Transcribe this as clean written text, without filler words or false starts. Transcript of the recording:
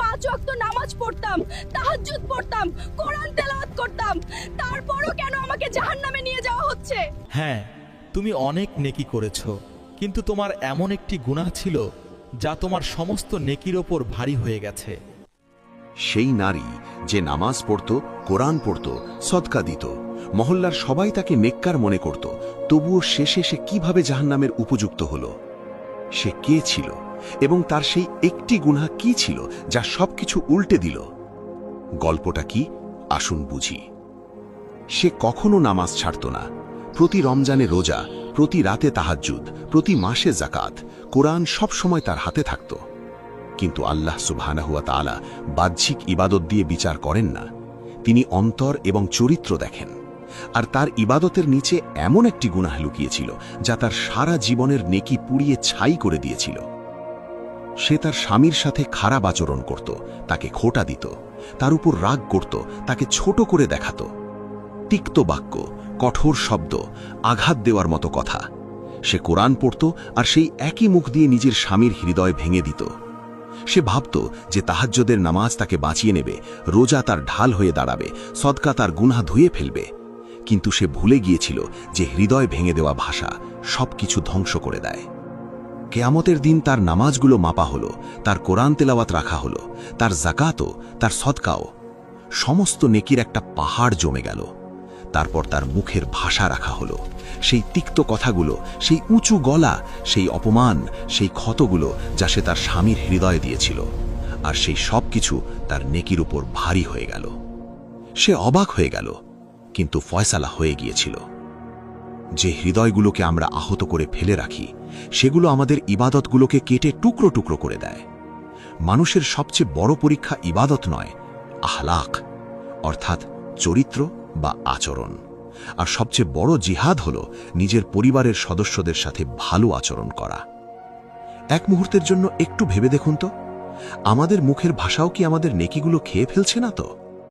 5 ওয়াক্ত নামাজ পড়তাম, তাহাজ্জুদ পড়তাম, কোরআন তেলাওয়াত করতাম, তারপরও কেন আমাকে জাহান্নামে নিয়ে যাওয়া হচ্ছে? হ্যাঁ, তুমি অনেক নেকি করেছ, কিন্তু তোমার এমন একটি গুনাহ ছিল যা তোমার সমস্ত নেকির ওপর ভারী হয়ে গেছে। সেই নারী যে নামাজ পড়ত, কোরআন পড়ত, সদকা দিত, মহল্লার সবাই তাকে নেককার মনে করত, তবুও শেষে সে কিভাবে জাহান্নামের উপযুক্ত হল? সে কে ছিল এবং তার সেই একটি গুনাহ কি ছিল যা সবকিছু উল্টে দিল? গল্পটা কি, আসুন বুঝি। সে কখনো নামাজ ছাড়ত না। প্রতি রমজানে রোজা, প্রতি রাতে তাহাজ্জুদ, প্রতি মাসে যাকাত, কোরআন সব সময় তার হাতে থাকত। কিন্তু আল্লাহ সুবহানাহু ওয়া তাআলা বাহ্যিক ইবাদত দিয়ে বিচার করেন না, তিনি অন্তর এবং চরিত্র দেখেন। আর তার ইবাদতের নিচে এমন একটি গুনাহ লুকিয়েছিল যা তার সারা জীবনের নেকি পুড়িয়ে ছাই করে দিয়েছিল। সে তার স্বামীর সাথে খারাপ আচরণ করত, তাকে খোঁটা দিত, তার উপর রাগ করত, তাকে ছোট করে দেখাত। তিক্ত বাক্য, কঠোর শব্দ, আঘাত দেওয়ার মতো কথা। সে কোরআন পড়ত আর সেই একই মুখ দিয়ে নিজের স্বামীর হৃদয় ভেঙে দিত। সে ভাবত যে তাহাজ্জুদের নামাজ তাকে বাঁচিয়ে নেবে, রোজা তার ঢাল হয়ে দাঁড়াবে, সদকা তার গুনাহ ধুয়ে ফেলবে। কিন্তু সে ভুলে গিয়েছিল যে হৃদয় ভেঙে দেওয়া ভাষা সবকিছু ধ্বংস করে দেয়। কেয়ামতের দিন তার নামাজগুলো মাপা হলো, তার কোরআন তেলাওয়াত রাখা হলো, তার যাকাতও, তার সদকাও। সমস্ত নেকির একটা পাহাড় জমে গেল। তারপর তার মুখের ভাষা রাখা হলো, সেই তিক্ত কথাগুলো, সেই উঁচু গলা, সেই অপমান, সেই ক্ষতগুলো যা সে তার স্বামীর হৃদয়ে দিয়েছিল। আর সেই সব কিছু তার নেকির উপর ভারী হয়ে গেল। সে অবাক হয়ে গেল, কিন্তু ফয়সালা হয়ে গিয়েছিল। যে হৃদয়গুলোকে আমরা আহত করে ফেলে রাখি, সেগুলো আমাদের ইবাদতগুলোকে কেটে টুকরো টুকরো করে দেয়। মানুষের সবচেয়ে বড় পরীক্ষা ইবাদত নয়, আহলাক, অর্থাৎ চরিত্র বা আচরণ। আর সবচেয়ে বড় জিহাদ হল নিজের পরিবারের সদস্যদের সাথে ভালো আচরণ করা। এক মুহূর্তের জন্য একটু ভেবে দেখুন তো, আমাদের মুখের ভাষাও কি আমাদের নেকিগুলো খেয়ে ফেলছে না তো?